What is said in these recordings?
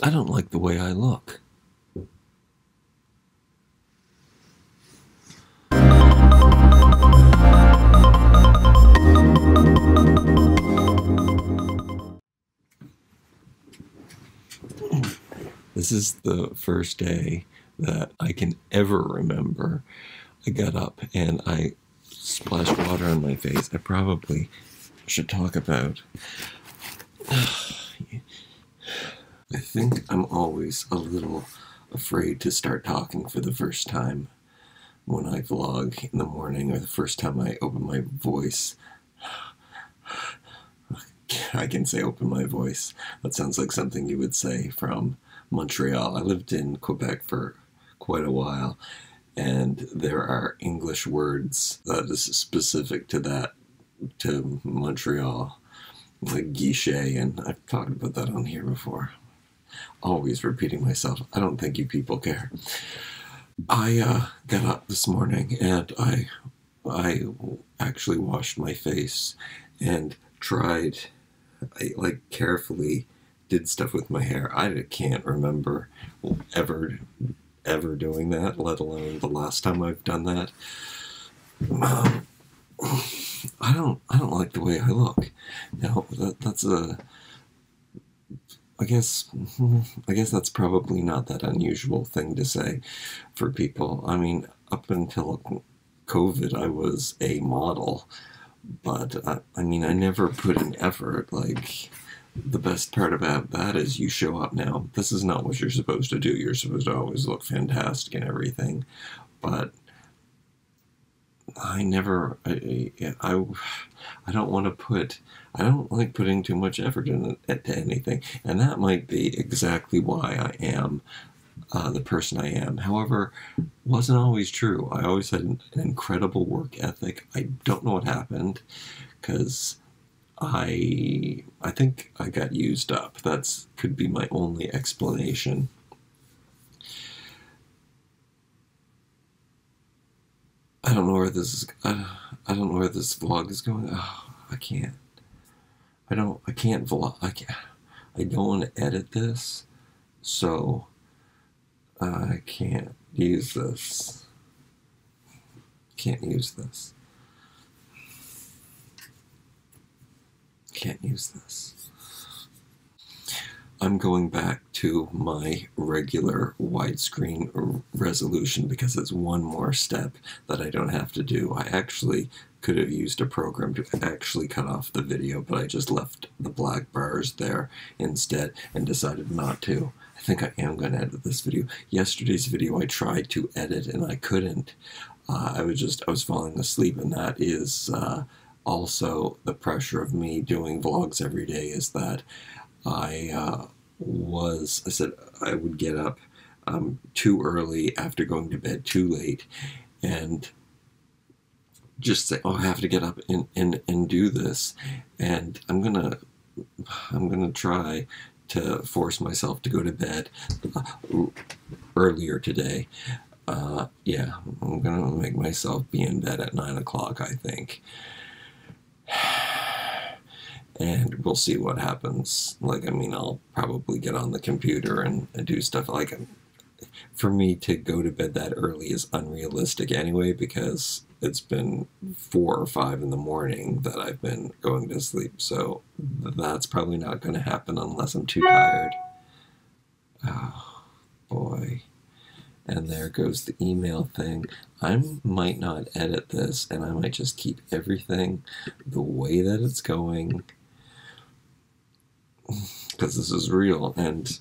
I don't like the way I look. This is the first day that I can ever remember I got up and I splashed water on my face. I probably should talk about. I think I'm always a little afraid to start talking for the first time when I vlog in the morning, or the first time I open my voice. I can say open my voice. That sounds like something you would say from Montreal. I lived in Quebec for quite a while, and there are English words that is specific to that, to Montreal, like guichet, and I've talked about that on here before. Always repeating myself. I don't think you people care. I got up this morning and I actually washed my face and tried. I carefully did stuff with my hair. I can't remember ever doing that, let alone the last time I've done that. I don't like the way I look. Now that's a. I guess that's probably not that unusual thing to say for people. I mean, up until COVID, I was a model, but I mean, I never put in effort. Like, the best part about that is you show up now. This is not what you're supposed to do. You're supposed to always look fantastic and everything, but I never, I don't want to put, I don't like putting too much effort into anything, and that might be exactly why I am the person I am. However, wasn't always true. I always had an incredible work ethic. I don't know what happened, because I think I got used up. That's could be my only explanation. I don't know where this is. I don't know where this vlog is going. Oh, I can't. I can't vlog. I don't want to edit this, so I can't use this. Can't use this. Can't use this. I'm going back to my regular widescreen resolution because it's one more step that I don't have to do. I actually could have used a program to actually cut off the video, but I just left the black bars there instead and decided not to. I think I am going to edit this video. Yesterday's video I tried to edit and I couldn't. I was falling asleep, and that is also the pressure of me doing vlogs every day, is that I said I would get up too early after going to bed too late, and just say, oh, I have to get up and do this, and I'm gonna try to force myself to go to bed earlier today. Yeah, I'm gonna make myself be in bed at 9 o'clock, I think. And we'll see what happens. Like, I mean, I'll probably get on the computer and do stuff. Like, for me to go to bed that early is unrealistic anyway, because it's been 4 or 5 in the morning that I've been going to sleep. So that's probably not going to happen unless I'm too tired. Oh, boy. And there goes the email thing. I might not edit this, and I might just keep everything the way that it's going, because this is real, and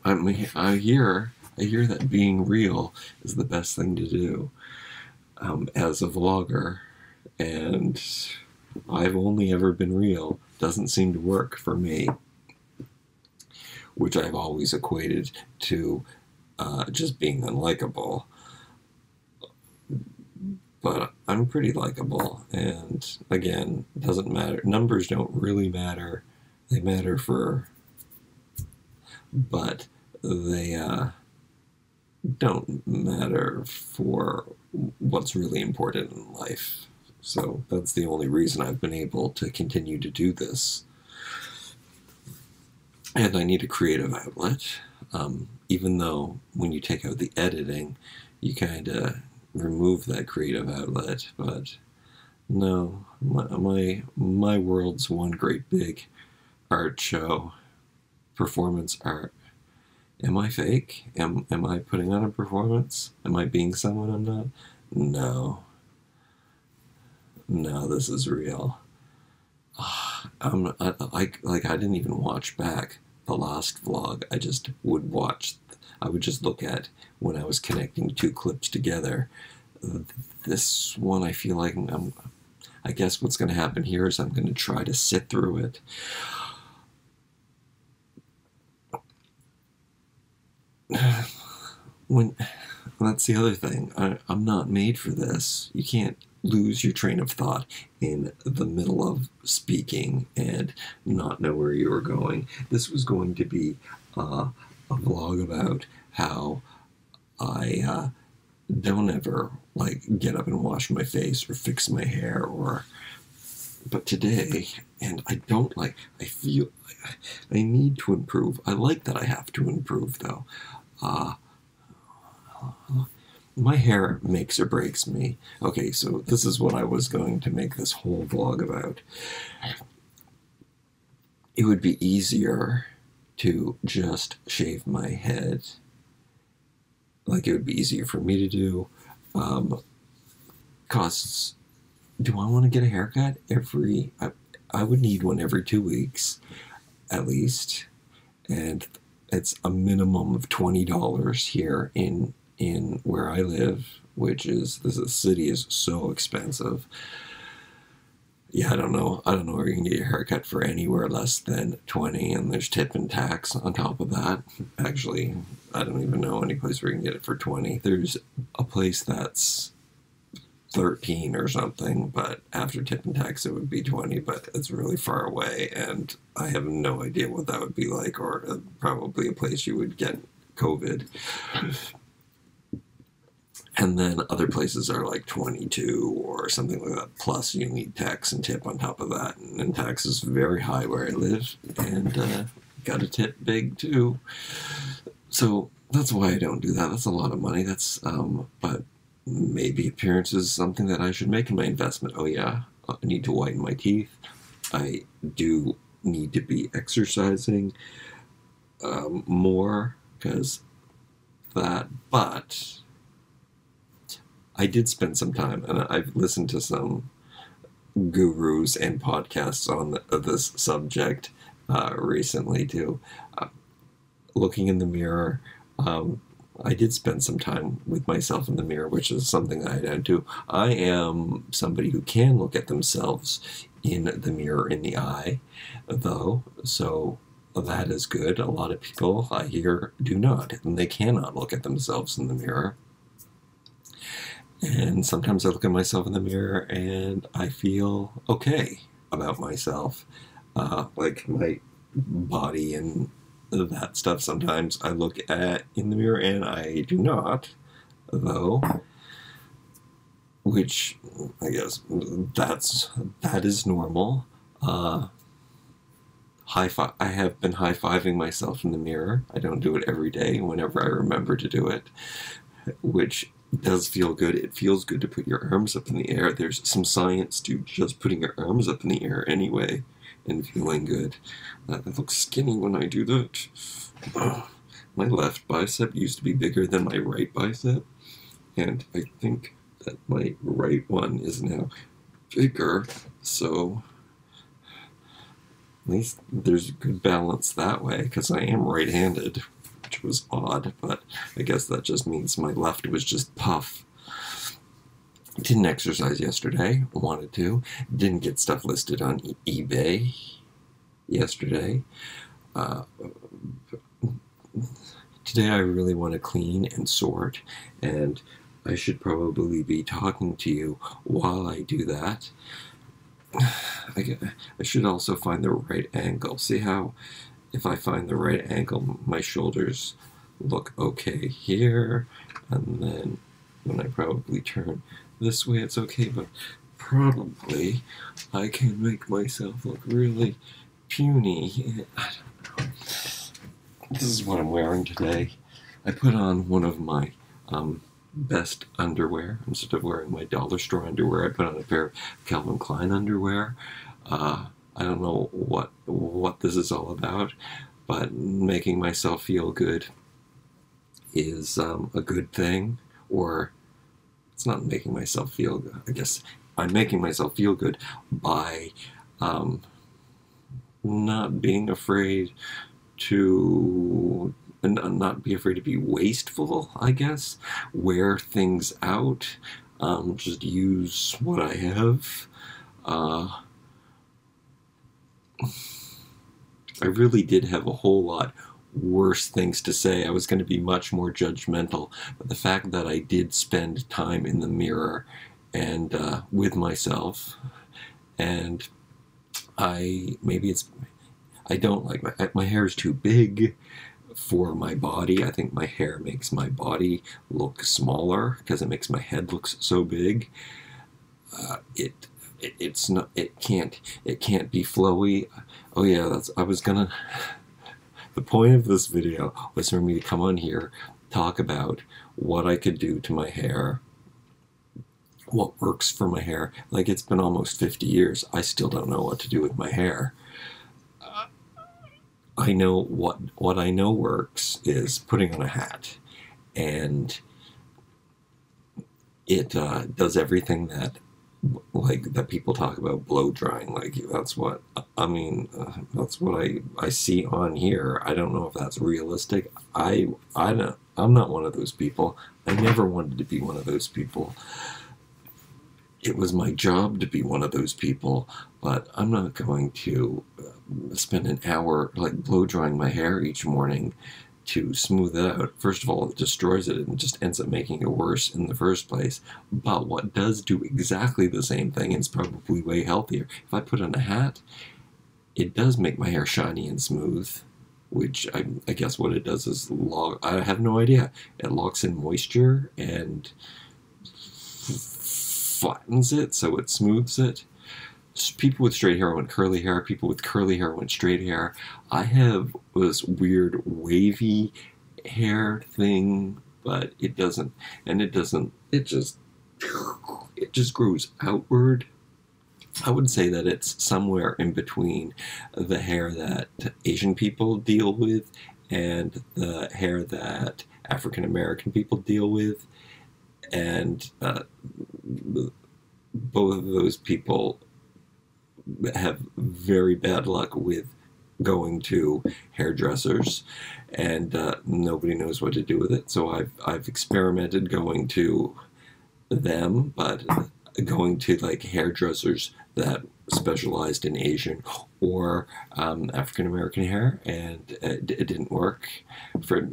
I hear that being real is the best thing to do as a vlogger, and I've only ever been real. Doesn't seem to work for me, which I've always equated to just being unlikable. But I'm pretty likable, and again, it doesn't matter. Numbers don't really matter. They matter but they don't matter for what's really important in life. So that's the only reason I've been able to continue to do this. and I need a creative outlet, even though when you take out the editing, you kind of remove that creative outlet. But no, my world's one great big art show, performance art. Am I fake? Am I putting on a performance? Am I being someone I'm not? No. No, this is real. I didn't even watch back the last vlog. I would just look at when I was connecting two clips together. This one, I feel like I guess what's going to happen here is I'm going to try to sit through it. That's the other thing. I'm not made for this. You can't lose your train of thought in the middle of speaking and not know where you were going. This was going to be a vlog about how I don't ever get up and wash my face or fix my hair, but today, and I feel I need to improve. I like that I have to improve though. My hair makes or breaks me. Okay, so this is what I was going to make this whole vlog about. It would be easier to just shave my head. It would be easier for me to do. Costs. Do I want to get a haircut I would need one every 2 weeks, at least. And it's a minimum of $20 here in where I live, the city is so expensive. Yeah, I don't know where you can get your haircut for anywhere less than 20, and there's tip and tax on top of that. Actually, I don't even know any place where you can get it for 20. There's a place that's 13 or something, but after tip and tax it would be 20, but it's really far away, and I have no idea what that would be like, or probably a place you would get COVID. And then other places are like 22 or something like that. Plus, you need tax and tip on top of that. And tax is very high where I live. And got to tip big too. So that's why I don't do that. That's a lot of money. But maybe appearance is something that I should make in my investment. Oh yeah, I need to whiten my teeth. I do need to be exercising more because that. But I did spend some time, and I've listened to some gurus and podcasts on this subject recently too. Looking in the mirror, I did spend some time with myself in the mirror, which is something I don't do. I am somebody who can look at themselves in the mirror in the eye, though, so that is good. A lot of people I hear do not, and they cannot look at themselves in the mirror. And sometimes I look at myself in the mirror and I feel okay about myself. Like my body and that stuff, sometimes I look at in the mirror and I do not, though, which I guess that is normal. I have been high-fiving myself in the mirror. I don't do it every day, whenever I remember to do it, which does feel good. It feels good to put your arms up in the air. There's some science to just putting your arms up in the air anyway and feeling good. I look skinny when I do that. My left bicep used to be bigger than my right bicep, and I think that my right one is now bigger, so at least there's a good balance that way, because I am right-handed, which was odd, but I guess that just means my left was just puff. Didn't exercise yesterday, wanted to. Didn't get stuff listed on eBay yesterday. Today I really want to clean and sort, and I should probably be talking to you while I do that. I should also find the right angle. See how if I find the right angle, my shoulders look okay here, and then when I probably turn this way, it's okay, but probably I can make myself look really puny. I don't know. This is what I'm wearing today. I put on one of my best underwear. Instead of wearing my dollar store underwear, I put on a pair of Calvin Klein underwear. I don't know what this is all about, but making myself feel good is a good thing. Or it's not making myself feel good. I guess I'm making myself feel good by not being afraid to not be afraid to be wasteful, I guess. Wear things out. Just use what I have. I really did have a whole lot worse things to say. I was going to be much more judgmental, but the fact that I did spend time in the mirror and with myself, and I don't like my hair is too big for my body. I think my hair makes my body look smaller because it makes my head look so big. It's not. It can't be flowy. Oh yeah, the point of this video was for me to come on here, talk about what I could do to my hair, what works for my hair. Like, it's been almost 50 years. I still don't know what to do with my hair. I know what I know works is putting on a hat, and it does everything that people talk about blow drying. Like, that's what I mean. That's what I see on here. I don't know if that's realistic. I'm not one of those people. I never wanted to be one of those people. It was my job to be one of those people, but I'm not going to spend an hour blow drying my hair each morning to smooth it out. First of all, it destroys it and just ends up making it worse in the first place. But what does do exactly the same thing, and it's probably way healthier, if I put on a hat, it does make my hair shiny and smooth, which I guess what it does is I have no idea. It locks in moisture and flattens it, so it smooths it. People with straight hair want curly hair. People with curly hair want straight hair. I have this weird wavy hair thing, but it doesn't, it just grows outward. I would say that it's somewhere in between the hair that Asian people deal with and the hair that African American people deal with, and both of those people have very bad luck with going to hairdressers, and nobody knows what to do with it. So I've experimented going to them, but going to hairdressers that specialized in Asian or African American hair, and it didn't work.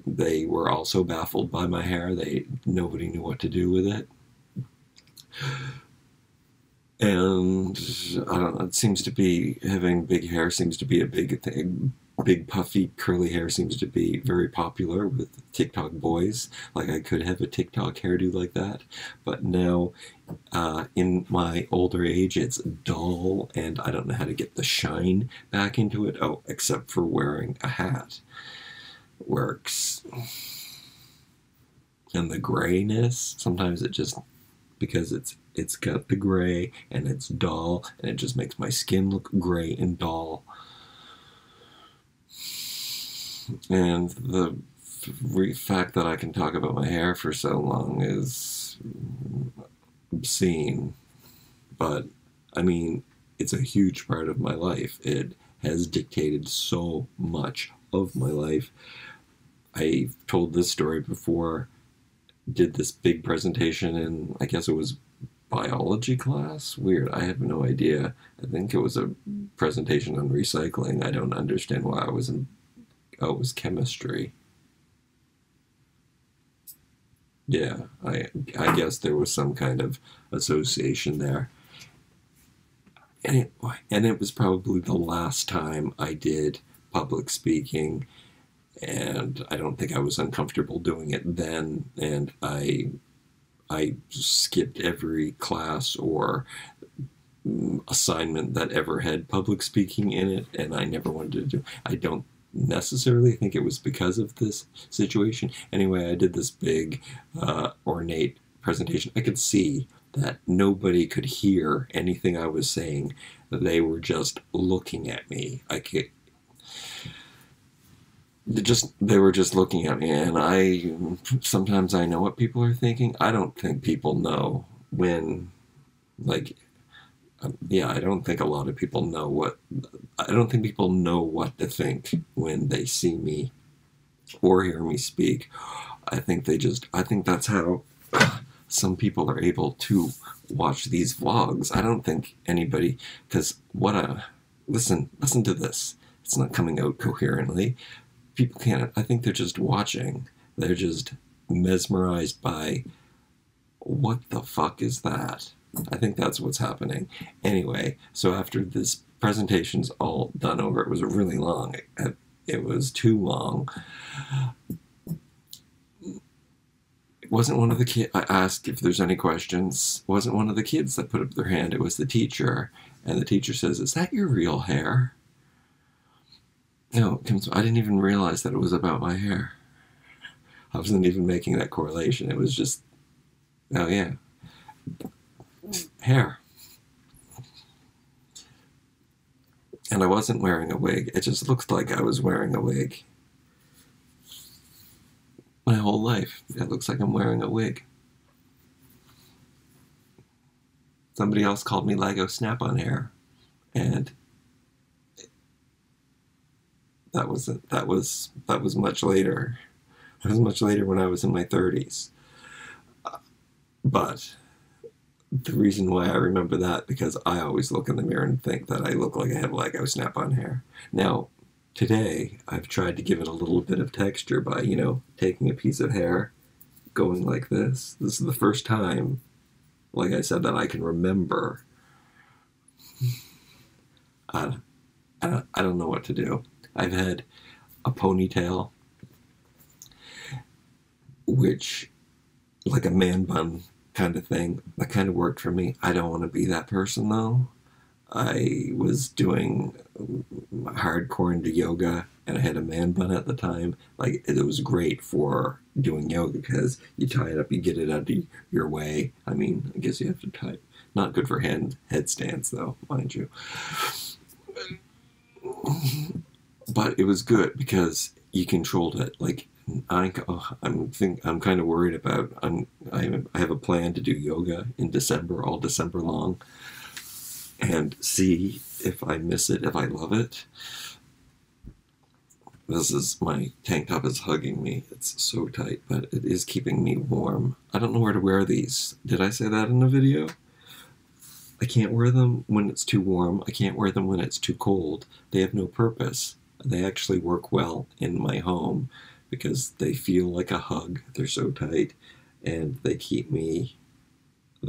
They were also baffled by my hair. Nobody knew what to do with it. And I don't know, it seems to be, having big hair seems to be a big thing. Big puffy curly hair seems to be very popular with TikTok boys. Like, I could have a TikTok hairdo like that, but now in my older age it's dull and I don't know how to get the shine back into it. Oh, except for wearing a hat. It works. And the grayness, sometimes it just, because it's got the gray and it's dull, and it just makes my skin look gray and dull. And the fact that I can talk about my hair for so long is obscene. But, I mean, it's a huge part of my life. It has dictated so much of my life. I've told this story before. Did this big presentation in, I guess it was biology class? Weird, I have no idea. I think it was a presentation on recycling. I don't understand why I was in, oh, it was chemistry. Yeah, I guess there was some kind of association there. And it was probably the last time I did public speaking, and I don't think I was uncomfortable doing it then, and I skipped every class or assignment that ever had public speaking in it, and I never wanted to do. I don't necessarily think it was because of this situation. Anyway, I did this big, ornate presentation. I could see that nobody could hear anything I was saying. They were just looking at me. They were just looking at me, and sometimes I know what people are thinking. I don't think people know when, like, yeah, I don't think a lot of people know I don't think people know what to think when they see me or hear me speak. I think that's how some people are able to watch these vlogs. I don't think anybody, because listen to this. It's not coming out coherently. People can't, I think they're just watching. They're just mesmerized by, what the fuck is that? I think that's what's happening. Anyway, so after this presentation's all done over, it was really long. It was too long. It wasn't one of the kids. I asked if there's any questions. It wasn't one of the kids that put up their hand. It was the teacher. And the teacher says, "Is that your real hair?" No, I didn't even realize that it was about my hair. I wasn't even making that correlation. It was just, oh yeah, hair. And I wasn't wearing a wig. It just looked like I was wearing a wig. My whole life, it looks like I'm wearing a wig. Somebody else called me Lego Snap-on hair, and that was much later. That was much later when I was in my 30s. But the reason why I remember that, because I always look in the mirror and think that I look like I have Lego Snap-on hair. Now, today, I've tried to give it a little bit of texture by, taking a piece of hair, going like this. This is the first time, like I said, that I can remember. I don't know what to do. I've had a ponytail, which, like a man bun kind of thing, that kind of worked for me. I don't want to be that person, though. I was doing hardcore into yoga, and I had a man bun at the time. Like, it was great for doing yoga because you tie it up, you get it out of your way. I mean, I guess you have to tie it. Not good for headstands, though, mind you. But it was good because you controlled it. Like, I'm kind of worried about. I have a plan to do yoga in December, all December long, and see if I miss it, if I love it. My tank top is hugging me. It's so tight, but it is keeping me warm. I don't know where to wear these. Did I say that in the video? I can't wear them when it's too warm. I can't wear them when it's too cold. They have no purpose. They actually work well in my home because they feel like a hug. They're so tight, and they keep the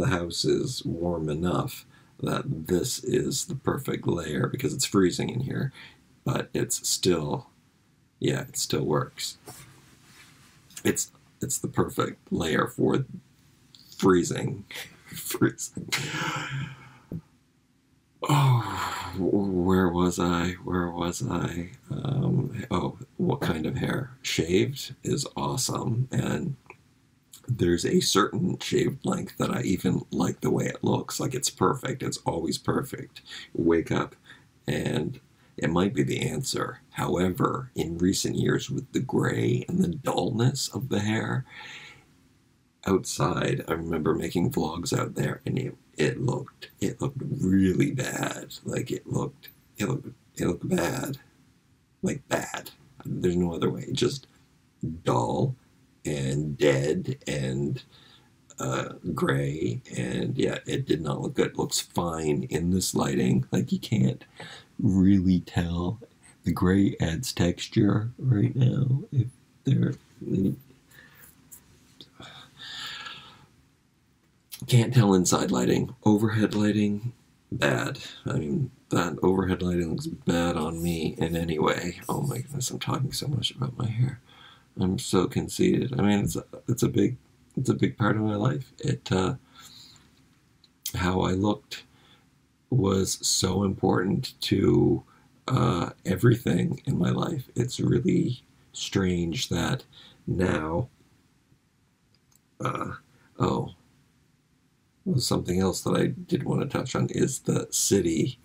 house is warm enough that this is the perfect layer because it's freezing in here, but it's still, yeah, it still works. It's the perfect layer for freezing. Oh, where was I? What kind of hair? Shaved is awesome, and there's a certain shaved length that I even like the way it looks. Like, it's perfect. It's always perfect. Wake up, and it might be the answer. However, in recent years, with the gray and the dullness of the hair, outside, I remember making vlogs out there, and it looked really bad. Like, it looked bad. Like, bad. There's no other way. Just dull and dead and gray, and yeah, it did not look good. It looks fine in this lighting. Like, you can't really tell. The gray adds texture right now. If there, can't tell inside lighting. Overhead lighting, bad. I mean, that overhead lighting looks bad on me in any way. Oh my goodness, I'm talking so much about my hair. I'm so conceited. I mean, it's a big part of my life. How I looked was so important to everything in my life. It's really strange that now, oh, well, something else that I did want to touch on is the city,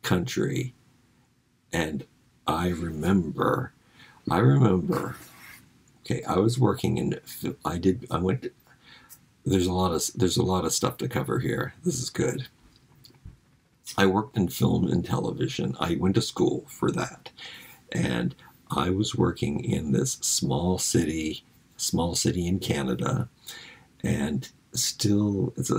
country, and I remember, okay, I was working in, I went to, there's a lot of stuff to cover here. This is good. I worked in film and television. I went to school for that. And I was working in this small city in Canada, and still it's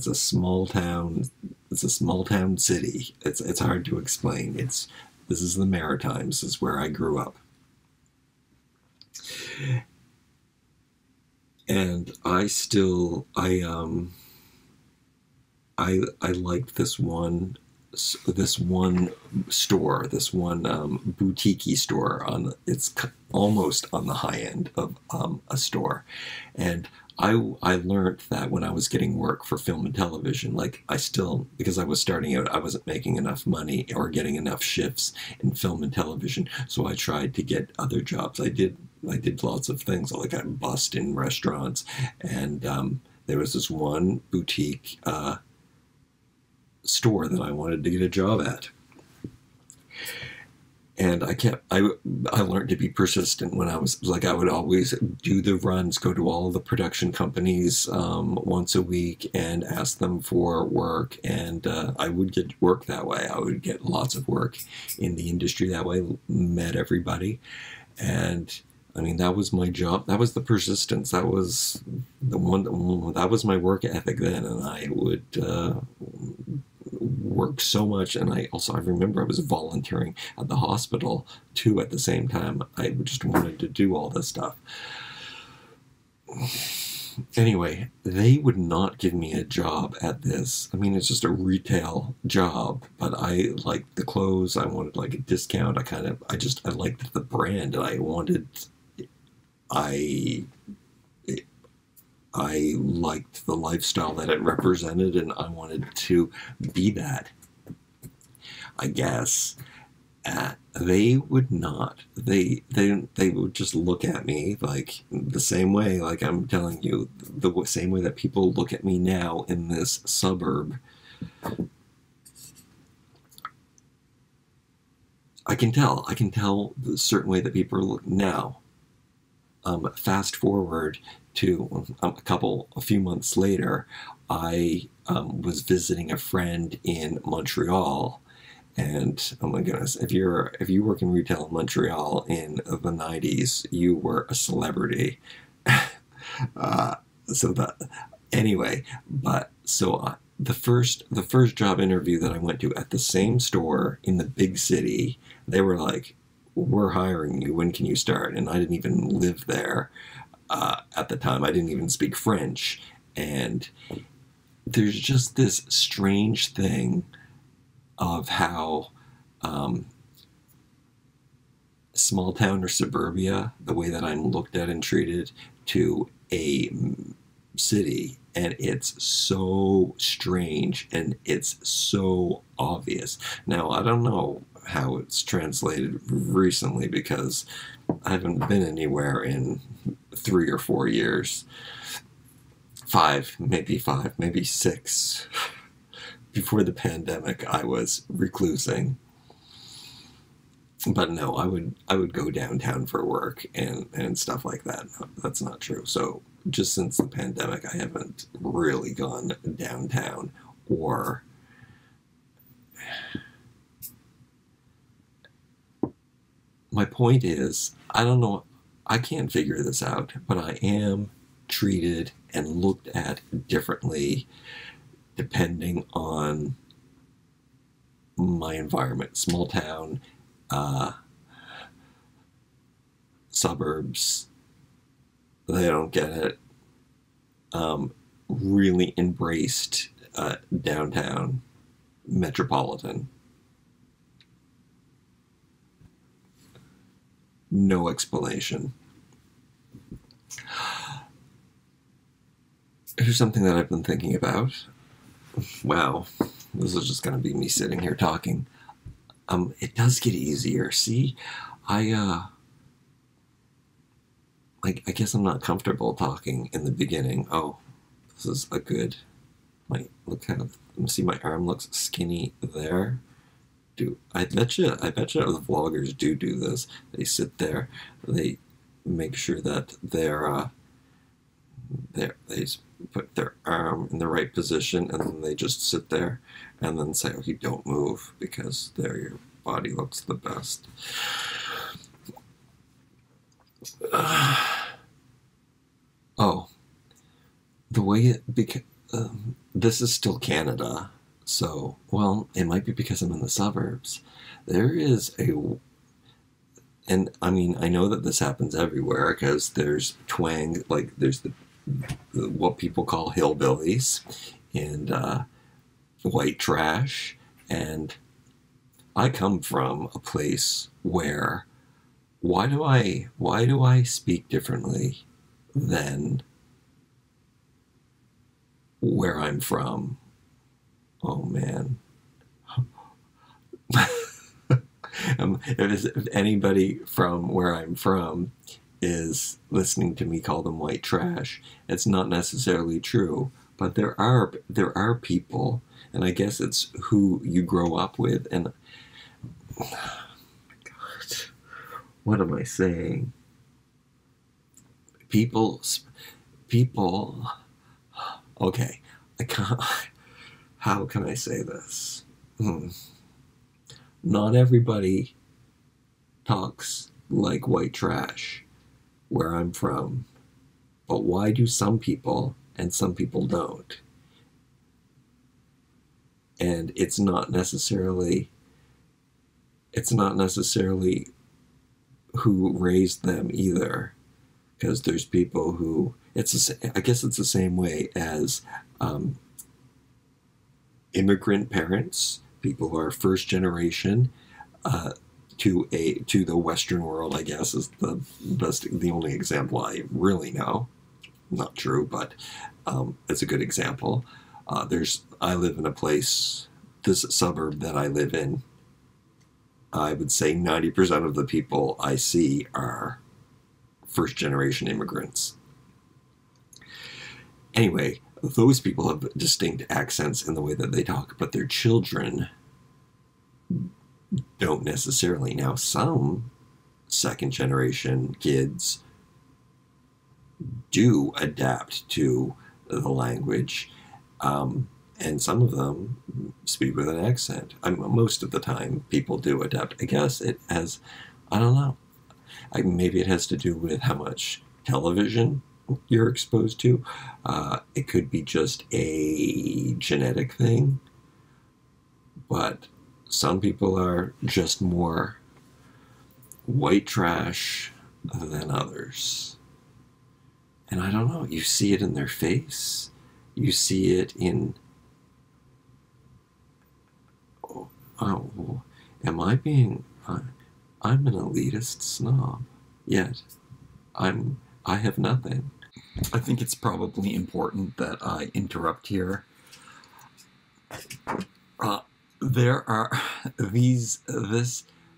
a small town. It's a small town city. It's hard to explain. This is the Maritimes. This is where I grew up. And I liked this one store, this one boutique store. It's almost on the high end of a store, and I learned that when I was getting work for film and television, like because I was starting out, I wasn't making enough money or getting enough shifts in film and television, so I tried to get other jobs. I did lots of things, like I bussed in restaurants, and there was this one boutique store that I wanted to get a job at. And I learned to be persistent when I would always do the runs, go to all of the production companies once a week and ask them for work. And I would get work that way. I would get lots of work in the industry that way, met everybody. And I mean, that was my job. That was the persistence. That was that was my work ethic then. And I would work so much. And I remember I was volunteering at the hospital too at the same time. I just wanted to do all this stuff. Anyway, they would not give me a job at this. I mean, it's just a retail job, but I liked the clothes. I wanted like a discount. I liked the brand, and I liked the lifestyle that it represented, and I wanted to be that, I guess. They would not. They would just look at me like the same way, like I'm telling you, the same way that people look at me now in this suburb. I can tell the certain way that people look now. Fast forward to a few months later, I was visiting a friend in Montreal, and oh my goodness, if you work in retail in Montreal in the 90s, you were a celebrity. The first job interview that I went to at the same store in the big city, they were like, "We're hiring you. When can you start?" And I didn't even live there at the time. I didn't even speak French. And there's just this strange thing of how small town or suburbia, the way that I'm looked at and treated, to a city, and it's so strange and it's so obvious. Now, I don't know how it's translated recently because I haven't been anywhere in 3 or 4 years. 5, maybe 6. Before the pandemic, I was reclusing. But no, I would go downtown for work and stuff like that. No, that's not true. So just since the pandemic, I haven't really gone downtown. Or my point is, I don't know, I can't figure this out, but I am treated and looked at differently depending on my environment. Small town, suburbs, they don't get it. Really embraced downtown, metropolitan. No explanation. Here's something that I've been thinking about. Wow, this is just going to be me sitting here talking. It does get easier. See, I like, I guess I'm not comfortable talking in the beginning. Oh, this is a good. My look how. See, my arm looks skinny there. I bet you the vloggers do this. They sit there, they make sure that they put their arm in the right position, and then they just sit there, and then say, "Okay, don't move," because there your body looks the best. Oh, the way it because this is still Canada, so well, it might be because I'm in the suburbs. There is a and I mean, I know that this happens everywhere because there's twang, like there's the what people call hillbillies and white trash. And I come from a place where why do I speak differently than where I'm from? Oh man. If anybody from where I'm from is listening to me call them white trash, it's not necessarily true. But there are people, and I guess it's who you grow up with. And God, what am I saying? People, people. Okay, I can't. How can I say this? Not everybody talks like white trash where I'm from. But why do some people and some people don't? And it's not necessarily who raised them either, because there's people who I guess it's the same way as immigrant parents, people who are first generation to the Western world. I guess is the only example I really know. Not true, but it's a good example. I live in a place, this suburb that I live in. I would say 90% of the people I see are first generation immigrants. Anyway, those people have distinct accents in the way that they talk, but their children don't necessarily. Now, some second generation kids do adapt to the language, and some of them speak with an accent. Most of the time, people do adapt. I guess it has, I don't know. Maybe it has to do with how much television you're exposed to. It could be just a genetic thing, but some people are just more white trash than others. And I don't know, you see it in their face. You see it in, oh, am I being, I'm an elitist snob, yet I have nothing. I think it's probably important that I interrupt here. There are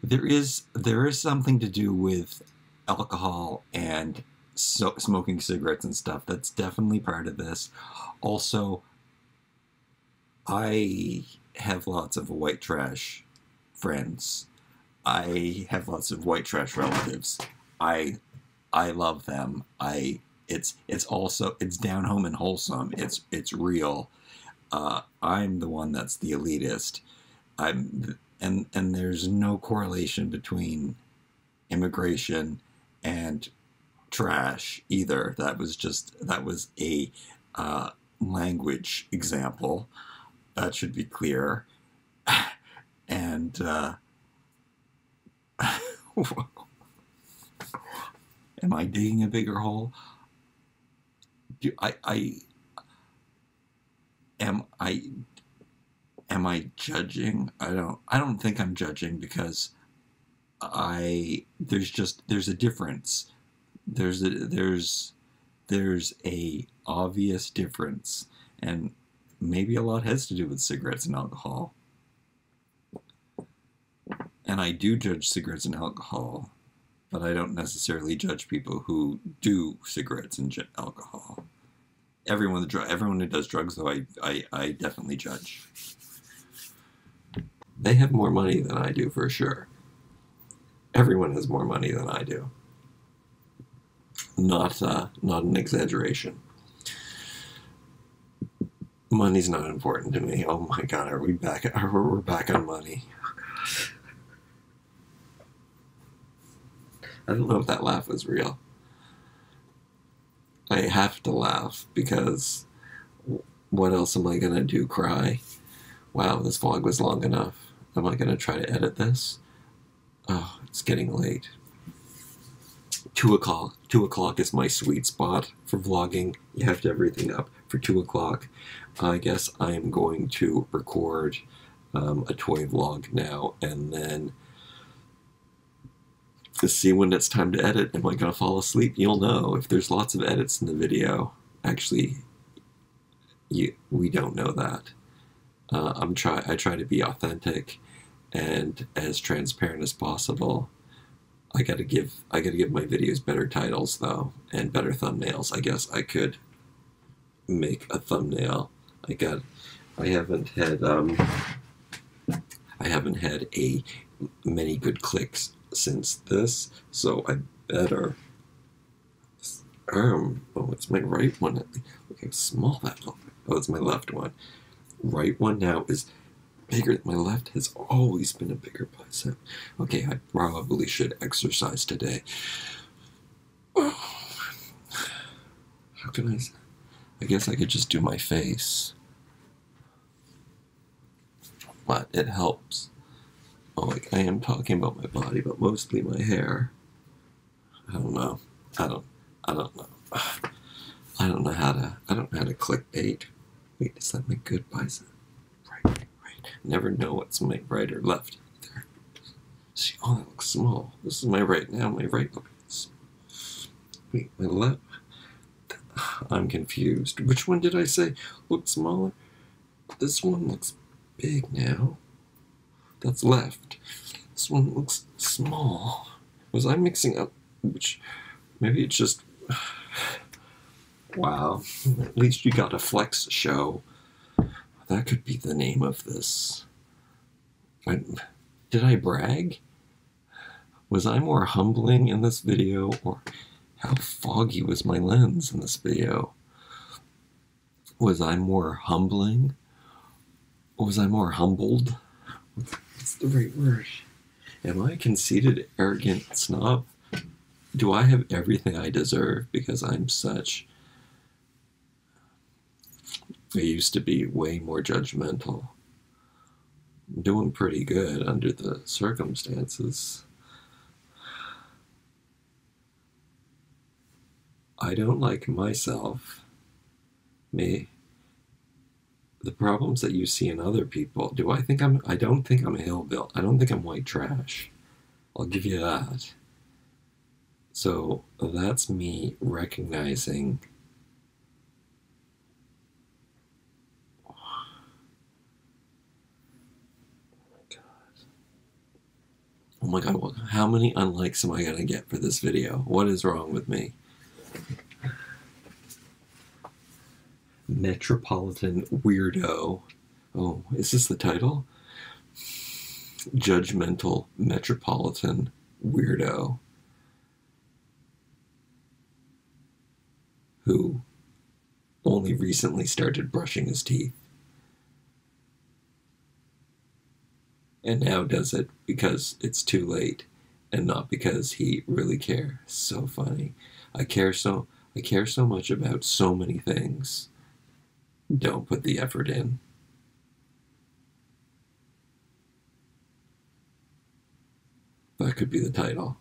there is something to do with alcohol and smoking cigarettes and stuff. That's definitely part of this. Also, I have lots of white trash friends. I have lots of white trash relatives. I love them. It's also, it's down home and wholesome. It's real. I'm the one that's the elitist. And there's no correlation between immigration and trash either. That was a language example. That should be clear. And am I digging a bigger hole? Am I judging? I don't think I'm judging, because there's a difference. There's a obvious difference, and maybe a lot has to do with cigarettes and alcohol. And I do judge cigarettes and alcohol, but I don't necessarily judge people who do cigarettes and alcohol. Everyone who does drugs, though, I definitely judge. They have more money than I do, for sure. Everyone has more money than I do. Not an exaggeration. Money's not important to me. Oh my God, we're back on money. I don't know if that laugh was real. I have to laugh because what else am I gonna do? Cry? Wow, this vlog was long enough. Am I gonna try to edit this? Oh, it's getting late. 2 o'clock. 2 o'clock is my sweet spot for vlogging. You have to have everything up for 2 o'clock. I guess I am going to record a toy vlog now, and then to see when it's time to edit. Am I going to fall asleep? You'll know if there's lots of edits in the video. Actually, we don't know that. I try to be authentic and as transparent as possible. I gotta give my videos better titles though, and better thumbnails. I guess I could make a thumbnail. I haven't had many good clicks since this, so I better. Oh, it's my right one. Look how small that looked. Oh, it's my left one. Right one now is bigger. My left has always been a bigger bicep. Okay, I probably should exercise today. Oh. How can I guess I could just do my face. But it helps. Oh, like I am talking about my body, but mostly my hair. I don't know. I don't know. I don't know how to clickbait. Wait, is that my good bicep? Right. Never know what's my right or left. There. See, oh, that looks small. This is my right now. My right looks. Wait, my left. I'm confused. Which one did I say looked smaller? This one looks big now. That's left. This one looks small. Was I mixing up? Which maybe it's just. Wow. At least you got a flex show. That could be the name of this. Did I brag? Was I more humbling in this video, or how foggy was my lens in this video? Was I more humbling? Or was I more humbled? What's the right word? Am I a conceited, arrogant snob? Do I have everything I deserve because I'm such... I used to be way more judgmental. I'm doing pretty good under the circumstances. I don't like myself. Me. The problems that you see in other people, I don't think I'm a hillbilly. I don't think I'm white trash. I'll give you that. So that's me recognizing oh my God, how many unlikes am I going to get for this video? What is wrong with me? Metropolitan Weirdo. Oh, is this the title? Judgmental Metropolitan Weirdo. Who only recently started brushing his teeth. And now does it because it's too late and not because he really cares. So funny. I care so much about so many things. Don't put the effort in. That could be the title.